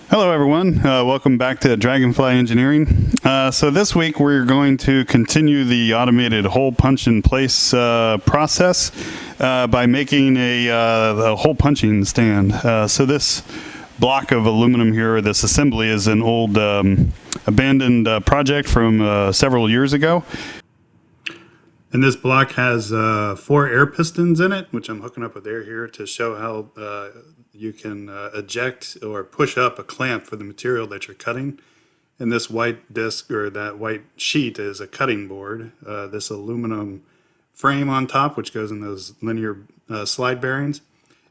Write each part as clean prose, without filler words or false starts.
Hello everyone, welcome back to Dragonfly Engineering. So this week we're going to continue the automated hole punch in place process by making a hole punching stand. So this block of aluminum here, this assembly, is an old abandoned project from several years ago. And this block has 4 air pistons in it, which I'm hooking up with air here to show how you can eject or push up a clamp for the material that you're cutting. And this white disc, or that white sheet, is a cutting board. This aluminum frame on top, which goes in those linear slide bearings,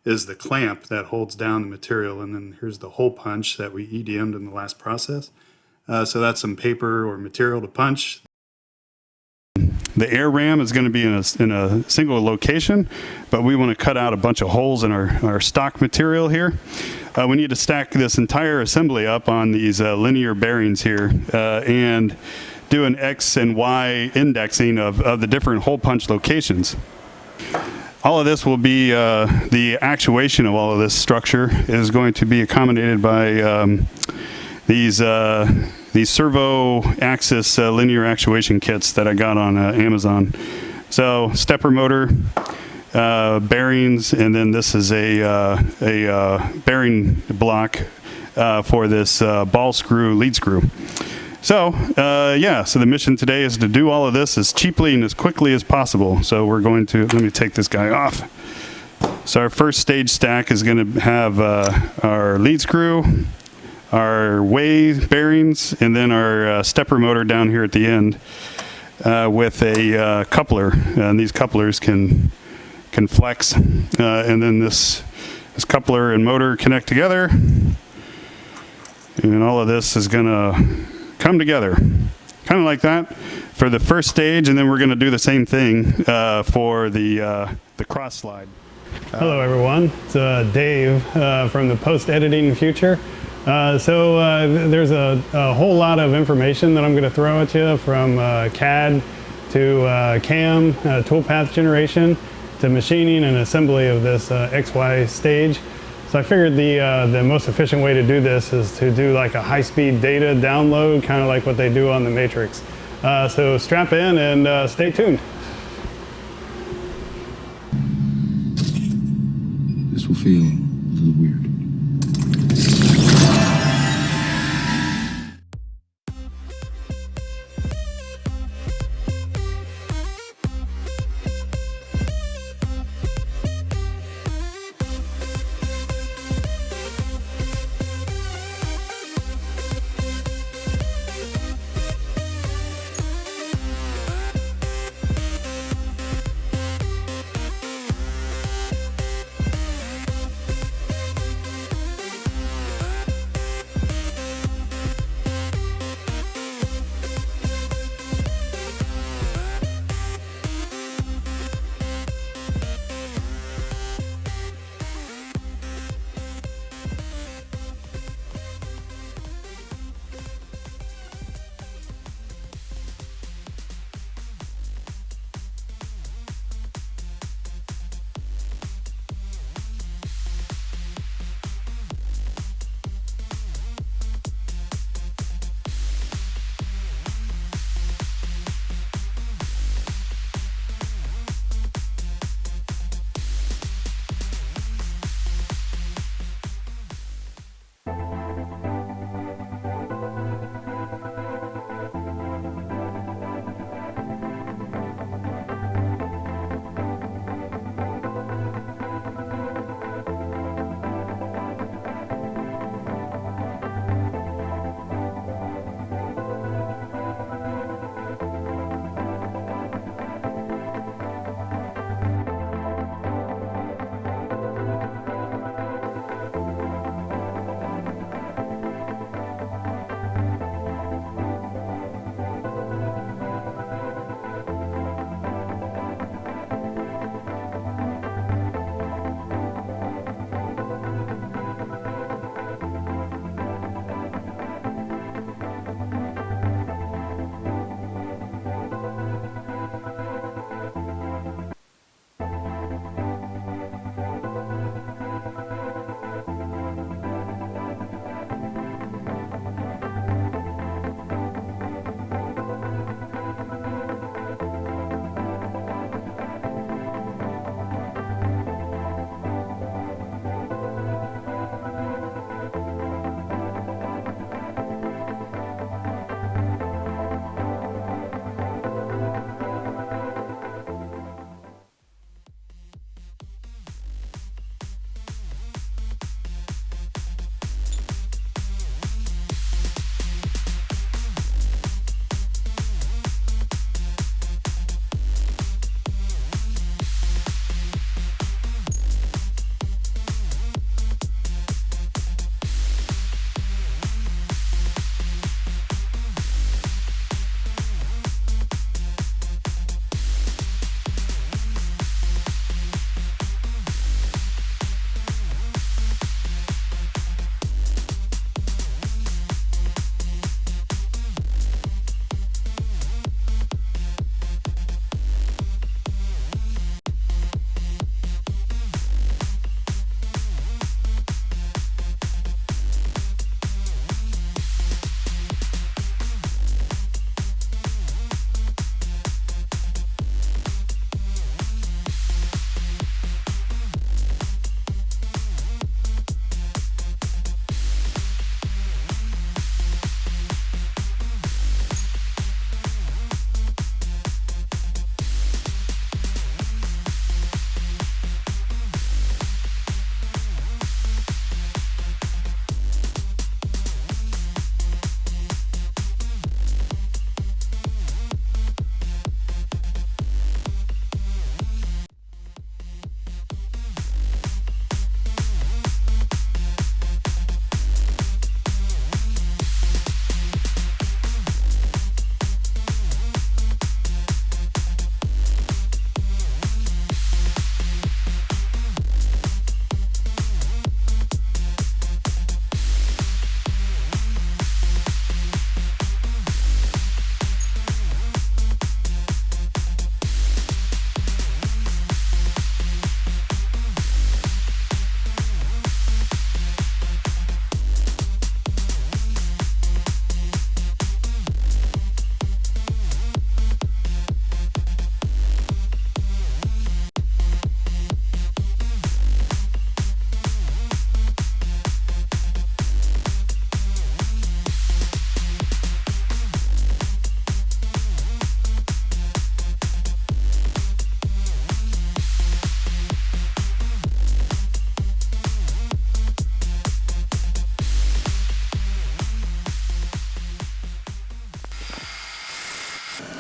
is the clamp that holds down the material. And then here's the hole punch that we EDM'd in the last process. So that's some paper or material to punch. The air ram is going to be in a single location, but we want to cut out a bunch of holes in our stock material here. We need to stack this entire assembly up on these linear bearings here and do an X and Y indexing of the different hole punch locations. All of this will be, the actuation of all of this structure is going to be accommodated by these servo axis linear actuation kits that I got on Amazon. So stepper motor, bearings, and then this is a bearing block for this ball screw lead screw. So yeah, so the mission today is to do all of this as cheaply and as quickly as possible. So we're going to, let me take this guy off. So our first stage stack is going to have our lead screw, our way bearings, and then our stepper motor down here at the end with a coupler, and these couplers can flex, and then this coupler and motor connect together, and all of this is gonna come together kind of like that for the first stage, and then we're going to do the same thing for the cross slide. Hello everyone, it's Dave from the post-editing future. There's a whole lot of information that I'm going to throw at you, from CAD to CAM, toolpath generation, to machining and assembly of this XY stage. So I figured the most efficient way to do this is to do like a high-speed data download, kind of like what they do on the Matrix. So strap in and stay tuned. This will feel a little weird.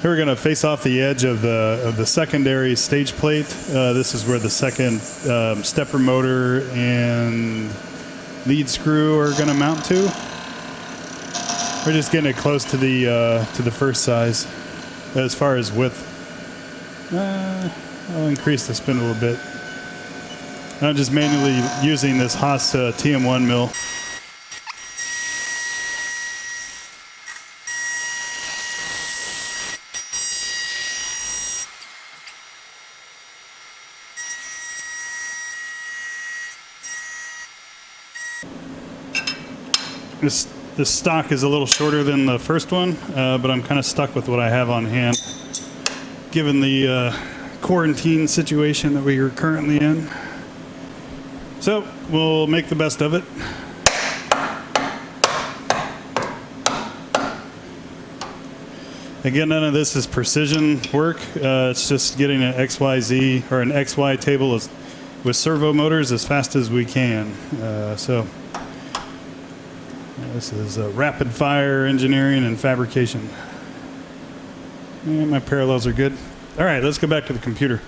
Here we're going to face off the edge of the secondary stage plate. This is where the second stepper motor and lead screw are going to mount to. We're just getting it close to the first size. As far as width, I'll increase the spin a little bit. I'm just manually using this Haas TM1 mill. This stock is a little shorter than the first one, but I'm kind of stuck with what I have on hand, given the quarantine situation that we are currently in. So we'll make the best of it. Again, none of this is precision work. It's just getting an XYZ or an XY table with servo motors as fast as we can. This is rapid fire engineering and fabrication. And my parallels are good. All right, let's go back to the computer.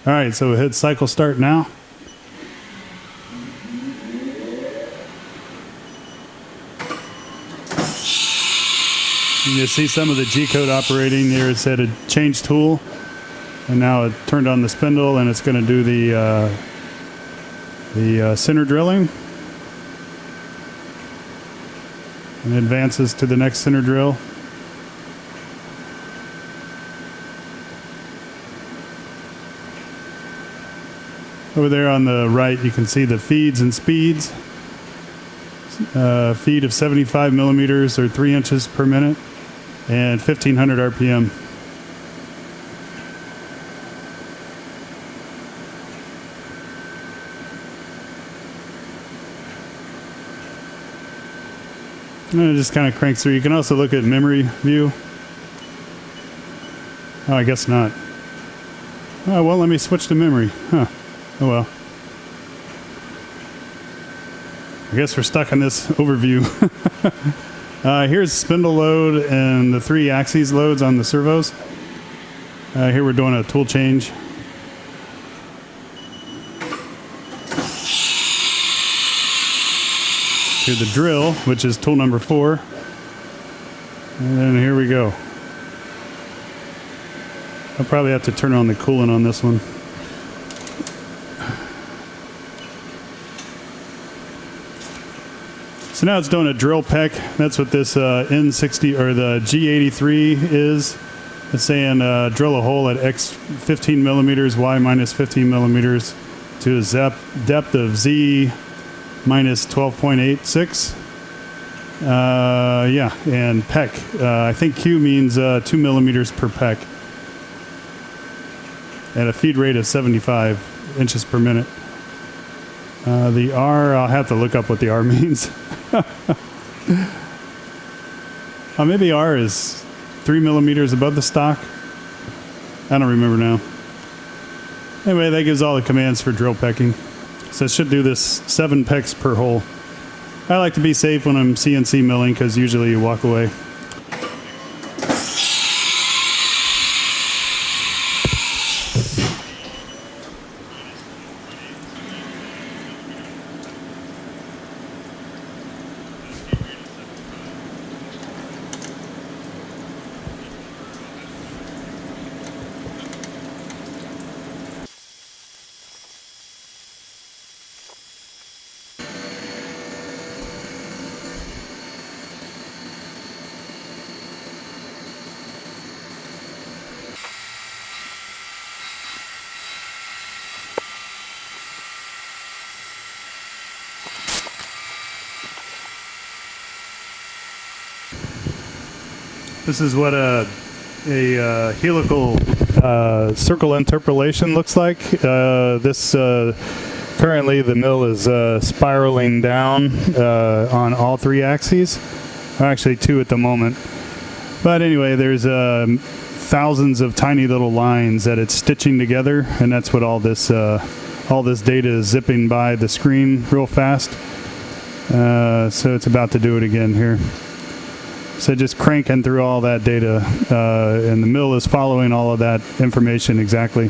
All right, so we'll hit cycle start now. You see some of the G-code operating there. It said a change tool, and now it turned on the spindle, and it's going to do the center drilling, and advances to the next center drill. Over there on the right, you can see the feeds and speeds. Feed of 75 millimeters or 3 inches per minute. And 1500 RPM. And it just kind of cranks through. You can also look at memory view. Oh, I guess not. Oh, well, let me switch to memory. Huh. Oh, well. I guess we're stuck on this overview. Here's spindle load and the 3 axes loads on the servos. Here we're doing a tool change. Here's the drill, which is tool number 4. And then here we go. I'll probably have to turn on the coolant on this one. So now it's doing a drill peck. That's what this N60 or the G83 is. It's saying drill a hole at X 15 millimeters, Y minus 15 millimeters to a depth of Z minus 12.86. Yeah, and peck. I think Q means 2 millimeters per peck. At a feed rate of 75 inches per minute. The R, I'll have to look up what the R means. Maybe R is 3 millimeters above the stock. I don't remember now. Anyway, that gives all the commands for drill pecking. So it should do this 7 pecks per hole. I like to be safe when I'm CNC milling because usually you walk away. This is what a helical circle interpolation looks like. Currently the mill is spiraling down on all 3 axes. Actually 2 at the moment. But anyway, there's thousands of tiny little lines that it's stitching together, and that's what all this data is zipping by the screen real fast. So it's about to do it again here. So just cranking through all that data, and the mill is following all of that information exactly.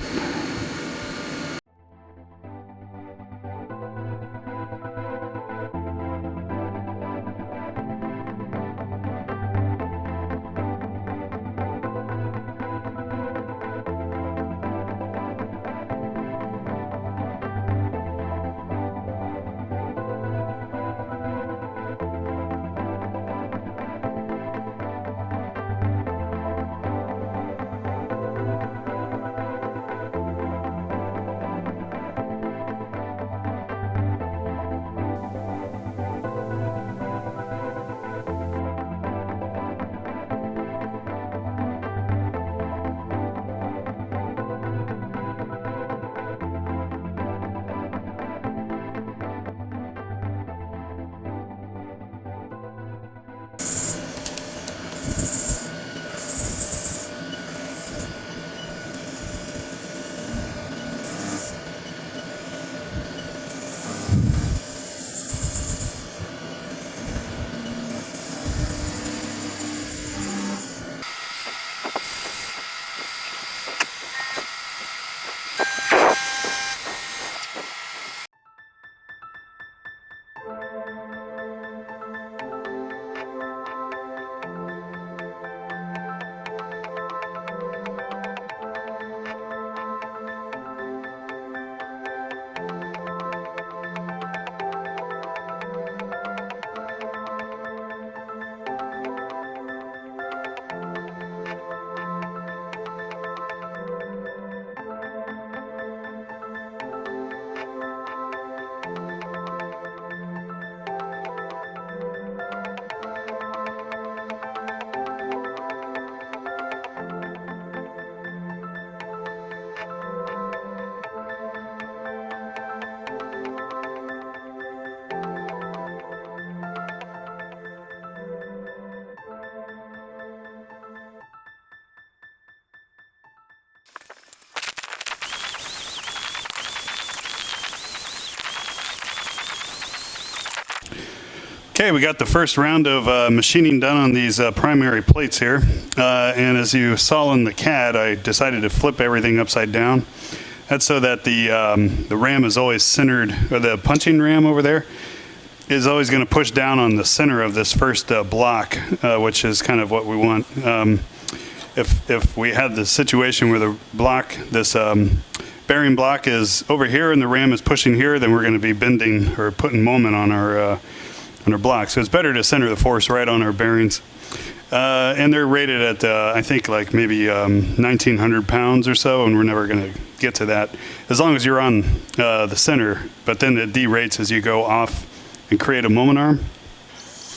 Okay, we got the first round of machining done on these primary plates here. And as you saw in the CAD, I decided to flip everything upside down. That's so that the ram is always centered, or the punching ram over there is always going to push down on the center of this first block, which is kind of what we want. If we had the situation where the block, this bearing block is over here and the ram is pushing here, then we're going to be bending or putting moment on our block. So it's better to center the force right on our bearings. And they're rated at, I think, like maybe 1,900 pounds or so, and we're never going to get to that as long as you're on the center. But then it derates as you go off and create a moment arm.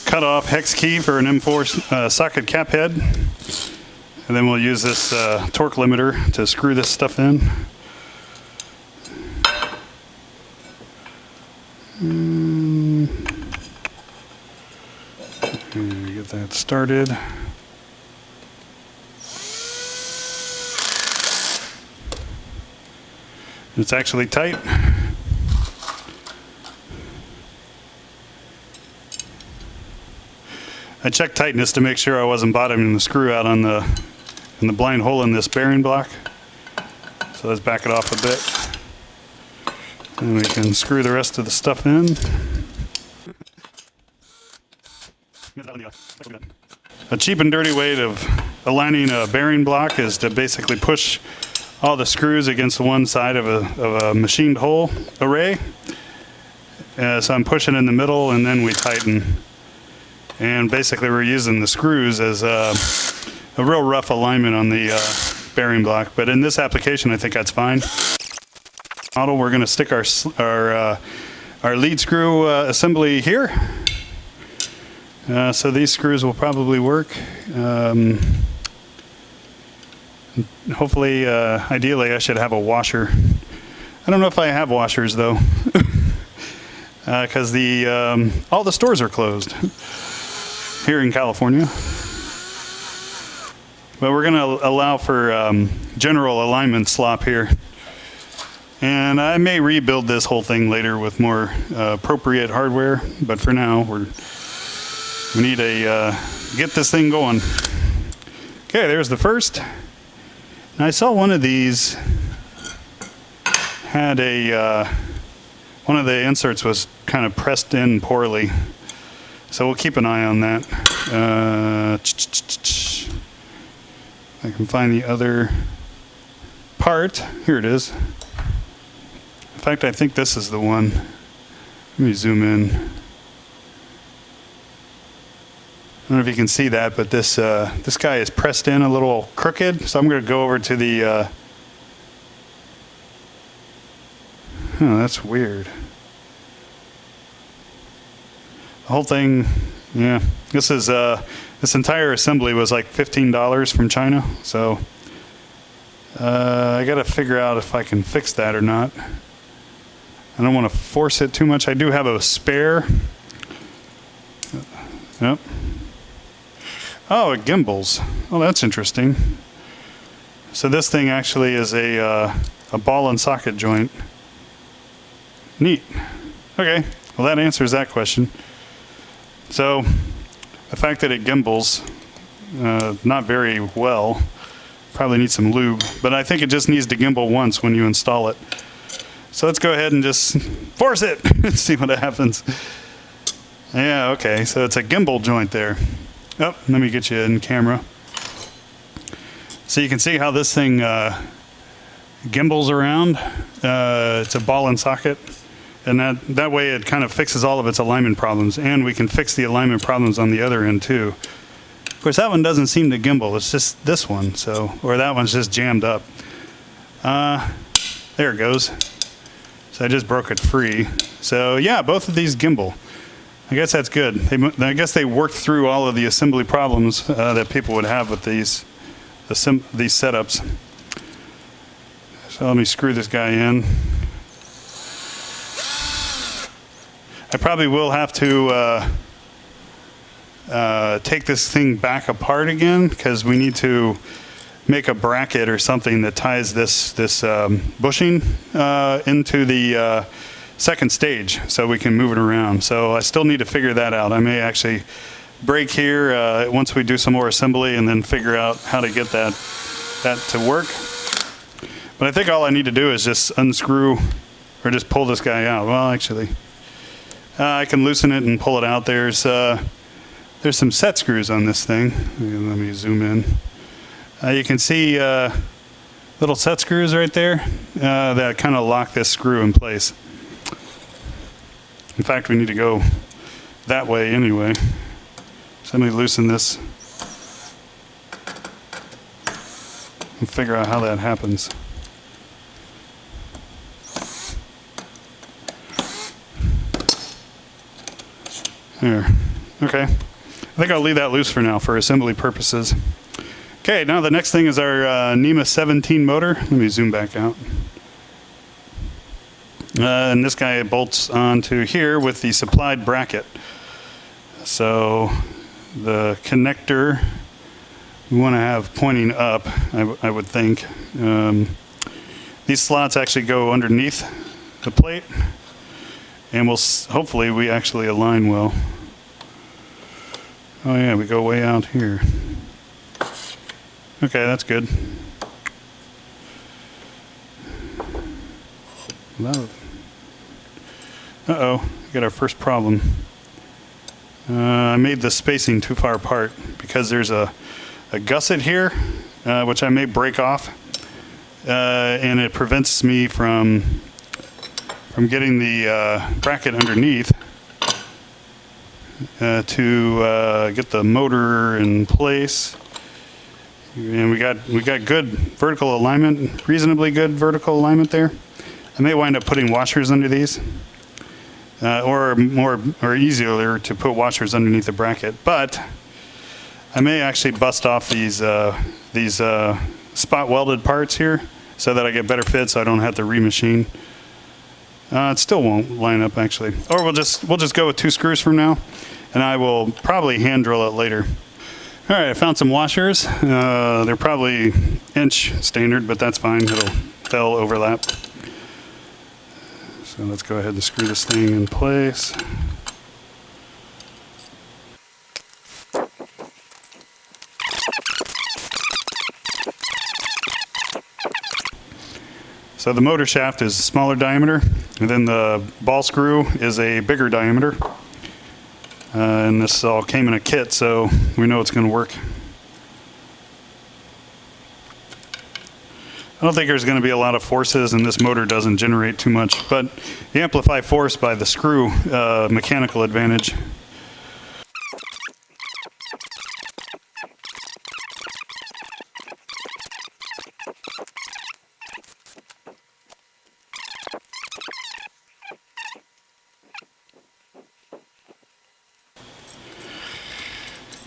Cut off hex key for an M4 socket cap head. And then we'll use this torque limiter to screw this stuff in. Get that started. It's actually tight. I checked tightness to make sure I wasn't bottoming the screw out on the blind hole in this bearing block. So let's back it off a bit. And we can screw the rest of the stuff in. A cheap and dirty way of aligning a bearing block is to basically push all the screws against the one side of a machined hole array. So I'm pushing in the middle and then we tighten. And basically we're using the screws as a real rough alignment on the bearing block. But in this application, I think that's fine. Model, we're going to stick our lead screw assembly here. So these screws will probably work. Hopefully, ideally, I should have a washer. I don't know if I have washers though, because all the stores are closed here in California. But we're going to allow for general alignment slop here. And I may rebuild this whole thing later with more appropriate hardware, but for now we need to get this thing going. Okay, there's the first. And I saw one of these had one of the inserts was kind of pressed in poorly, so we'll keep an eye on that. I can find the other part. Here it is. In fact, I think this is the one. Let me zoom in. I don't know if you can see that, but this guy is pressed in a little crooked. So I'm going to go over to the. Oh, that's weird. The whole thing, yeah. This is this entire assembly was like $15 from China. So I got to figure out if I can fix that or not. I don't want to force it too much. I do have a spare. Yep. Oh, it gimbals. Oh, that's interesting. So this thing actually is a ball and socket joint. Neat. Okay. Well, that answers that question. So the fact that it gimbals, not very well, probably needs some lube, but I think it just needs to gimbal once when you install it. So let's go ahead and just force it and see what happens. Yeah, okay, so it's a gimbal joint there. Oh, let me get you in camera. So you can see how this thing gimbals around. It's a ball and socket. And that way it kind of fixes all of its alignment problems. And we can fix the alignment problems on the other end too. Of course, that one doesn't seem to gimbal. It's just this one. So, or that one's just jammed up. There it goes. So I just broke it free. So yeah, both of these gimbal. I guess that's good. I guess they worked through all of the assembly problems that people would have with these setups. So let me screw this guy in. I probably will have to take this thing back apart again because we need to make a bracket or something that ties this bushing into the second stage so we can move it around. So I still need to figure that out. I may actually break here once we do some more assembly and then figure out how to get that to work. But I think all I need to do is just unscrew or just pull this guy out. Well, actually, I can loosen it and pull it out. There's some set screws on this thing. Let me zoom in. You can see little set screws right there that kind of lock this screw in place. In fact, we need to go that way anyway. So let me loosen this and figure out how that happens. There. Okay. I think I'll leave that loose for now for assembly purposes. Okay, now the next thing is our NEMA 17 motor. Let me zoom back out. And this guy bolts onto here with the supplied bracket. So the connector we want to have pointing up, I would think. These slots actually go underneath the plate, and hopefully we actually align well. Oh yeah, we go way out here. Okay, that's good. Uh-oh, got our first problem. I made the spacing too far apart because there's a gusset here, which I may break off, and it prevents me from getting the bracket underneath to get the motor in place. And we got good vertical alignment, reasonably good vertical alignment there. I may wind up putting washers under these, or easier to put washers underneath the bracket. But I may actually bust off these spot welded parts here so that I get better fit, so I don't have to remachine. It still won't line up actually, or we'll just go with 2 screws from now, and I will probably hand drill it later. All right, I found some washers. They're probably inch standard, but that's fine. They'll overlap. So let's go ahead and screw this thing in place. So the motor shaft is a smaller diameter, and then the ball screw is a bigger diameter. And this all came in a kit, so we know it's going to work. I don't think there's going to be a lot of forces, and this motor doesn't generate too much, but you amplify force by the screw mechanical advantage.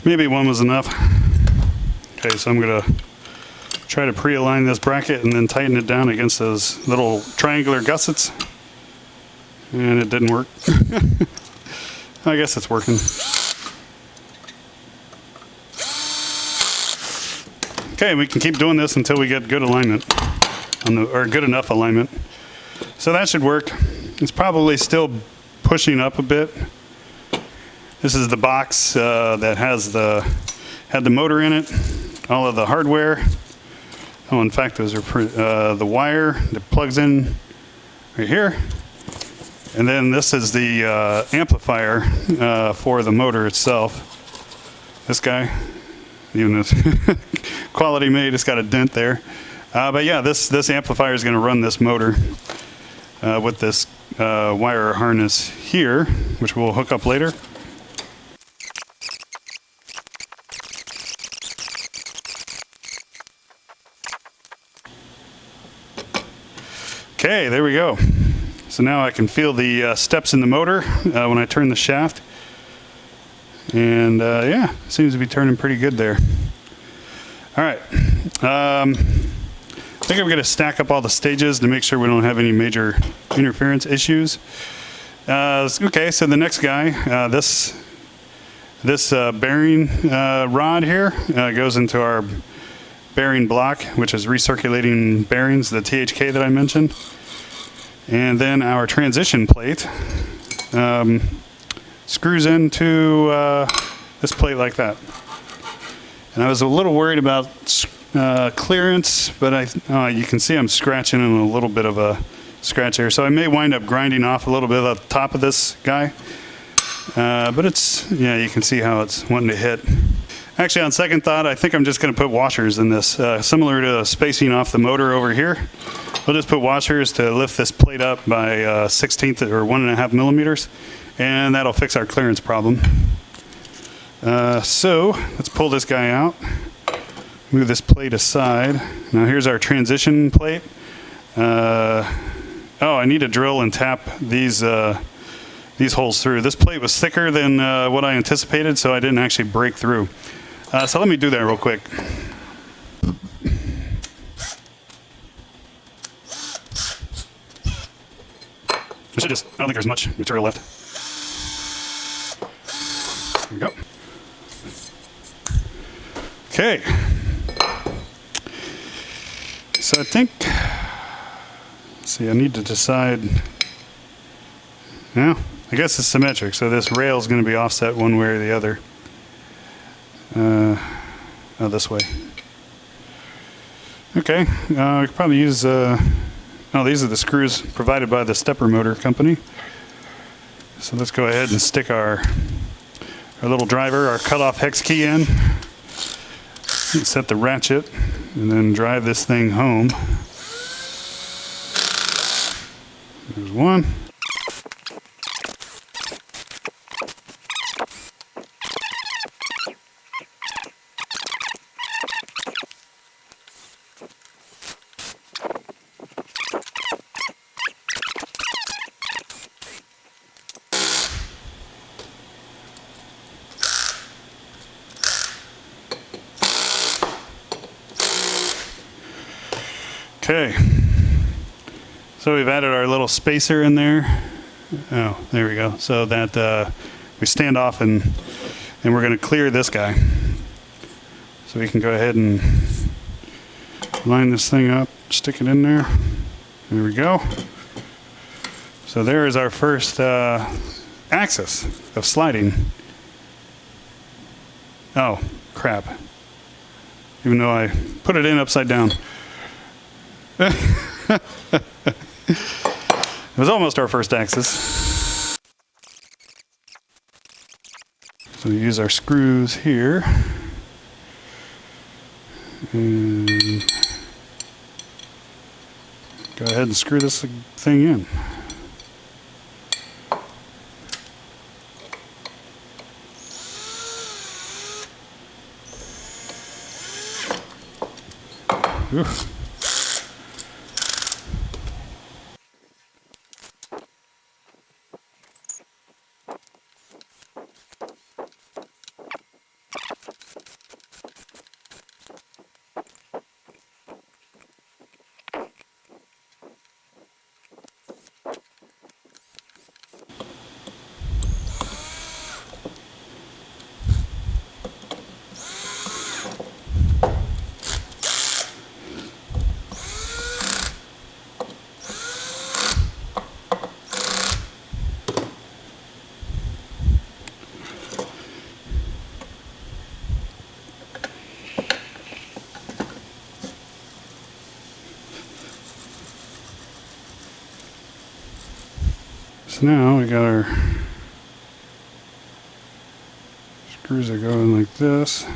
Maybe one was enough. Okay, so I'm going to try to pre-align this bracket and then tighten it down against those little triangular gussets. And it didn't work. I guess it's working. Okay, we can keep doing this until we get good alignment, or good enough alignment. So that should work. It's probably still pushing up a bit. This is the box that had the motor in it, all of the hardware. Oh, in fact, those are the wire that plugs in right here. And then this is the amplifier for the motor itself. This guy, even this quality made, it's got a dent there. But yeah, this amplifier is going to run this motor with this wire harness here, which we'll hook up later. Okay, there we go. So now I can feel the steps in the motor when I turn the shaft. And yeah, seems to be turning pretty good there. All right. I think I'm going to stack up all the stages to make sure we don't have any major interference issues. Okay, so the next guy, this bearing rod here goes into our bearing block, which is recirculating bearings, the THK that I mentioned. And then our transition plate screws into this plate like that. And I was a little worried about clearance, but you can see I'm scratching in a little bit of a scratch here. So I may wind up grinding off a little bit of the top of this guy. But it's, yeah, you can see how it's wanting to hit. Actually, on second thought, I think I'm just going to put washers in this, similar to spacing off the motor over here. We'll just put washers to lift this plate up by 1/16 or 1.5 millimeters, and that'll fix our clearance problem. So let's pull this guy out, move this plate aside. Now here's our transition plate. Oh, I need to drill and tap these holes through. This plate was thicker than what I anticipated, so I didn't actually break through. So let me do that real quick. I don't think there's much material left. There we go. Okay. So I think, let's see, I need to decide. Well, I guess it's symmetric, so this rail is going to be offset one way or the other. This way. Okay, we could probably use, these are the screws provided by the stepper motor company. So let's go ahead and stick our little driver, our cutoff hex key in, and set the ratchet, and then drive this thing home. There's one. Okay, so we've added our little spacer in there. Oh, there we go. So that we stand off and we're going to clear this guy. So we can go ahead and line this thing up, stick it in there. There we go. So there is our first axis of sliding. Oh, crap. Even though I put it in upside down. It was almost our first axis. So we use our screws here. And go ahead and screw this thing in. Oof. So now we got our screws that go in like this.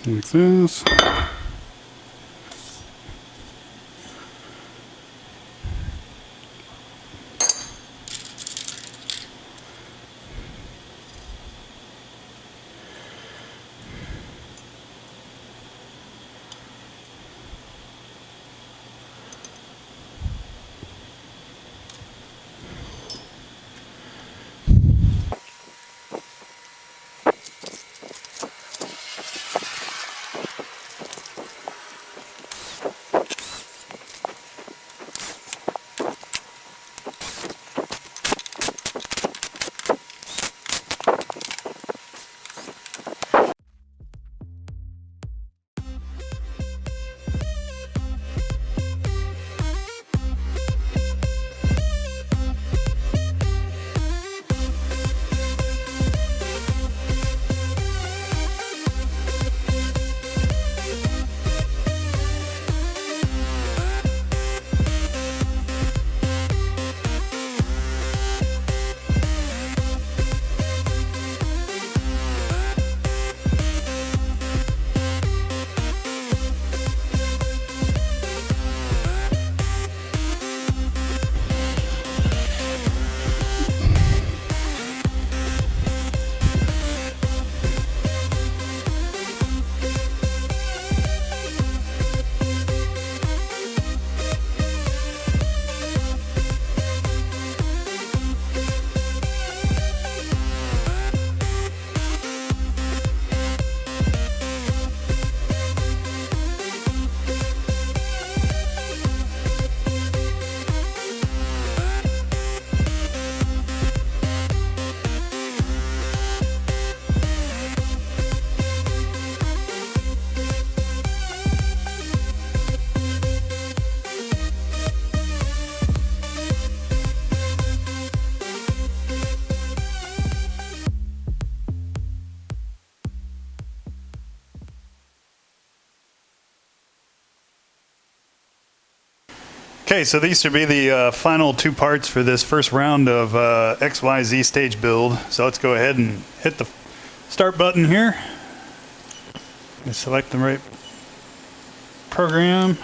Like this. Okay, so these should be the final two parts for this first round of XYZ stage build. So let's go ahead and hit the start button here. And select the right program.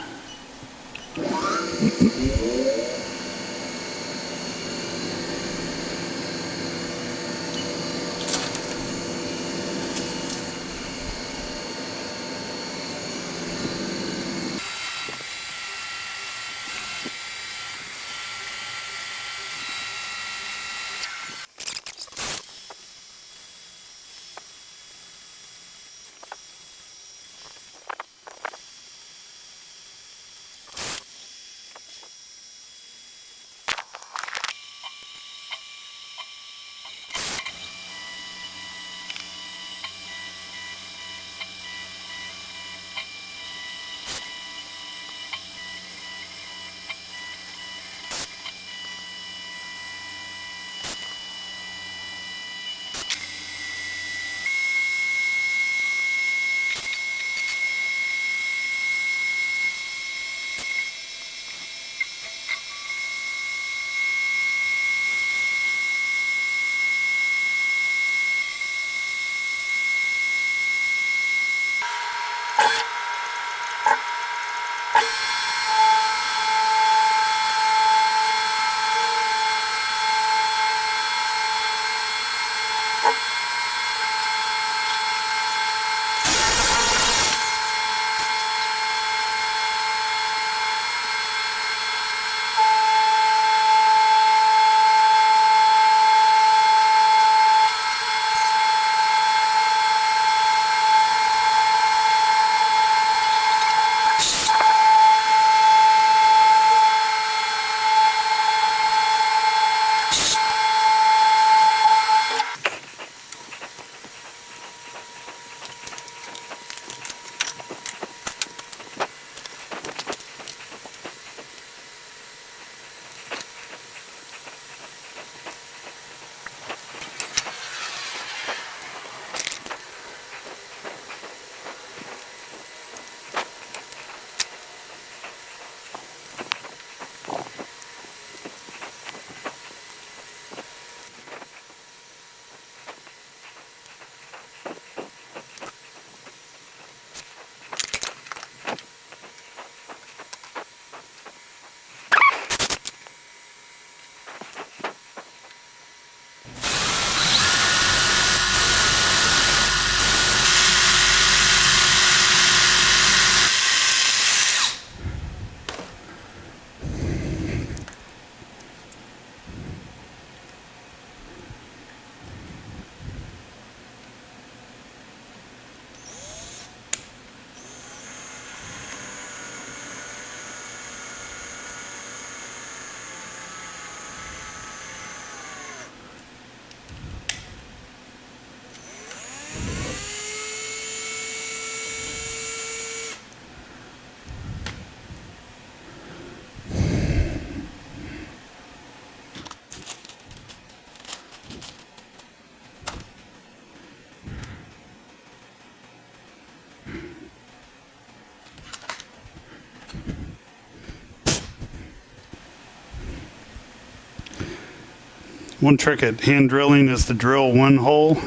One trick at hand drilling is to drill one hole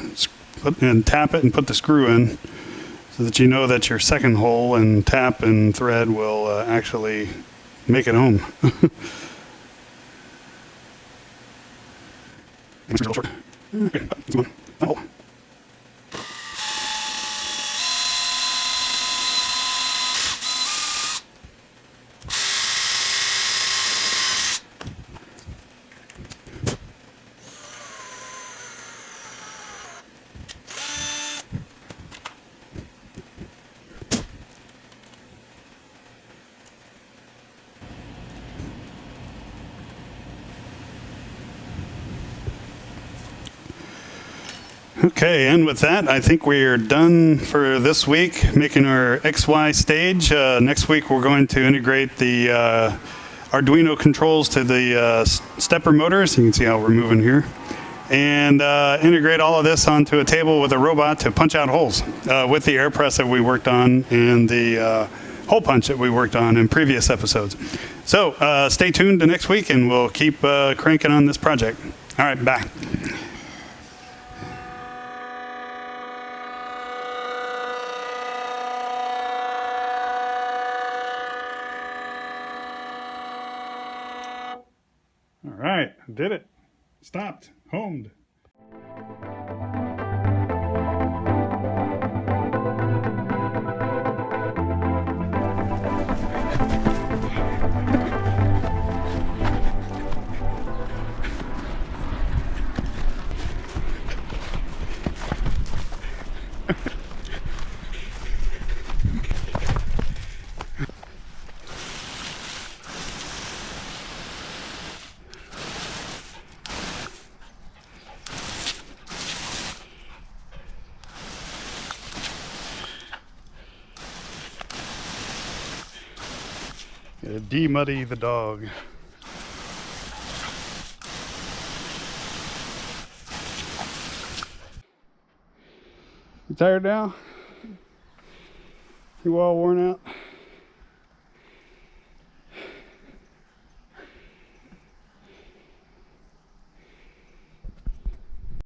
and tap it and put the screw in so that you know that your second hole and tap and thread will actually make it home. Okay, that's one. Oh. Okay, and with that, I think we're done for this week, making our XY stage. Next week, we're going to integrate the Arduino controls to the stepper motors. You can see how we're moving here. And integrate all of this onto a table with a robot to punch out holes with the air press that we worked on and the hole punch that we worked on in previous episodes. So stay tuned to next week, and we'll keep cranking on this project. All right, bye. All right, did it. Stopped. Homed. De-muddy the dog. You tired now? You all worn out?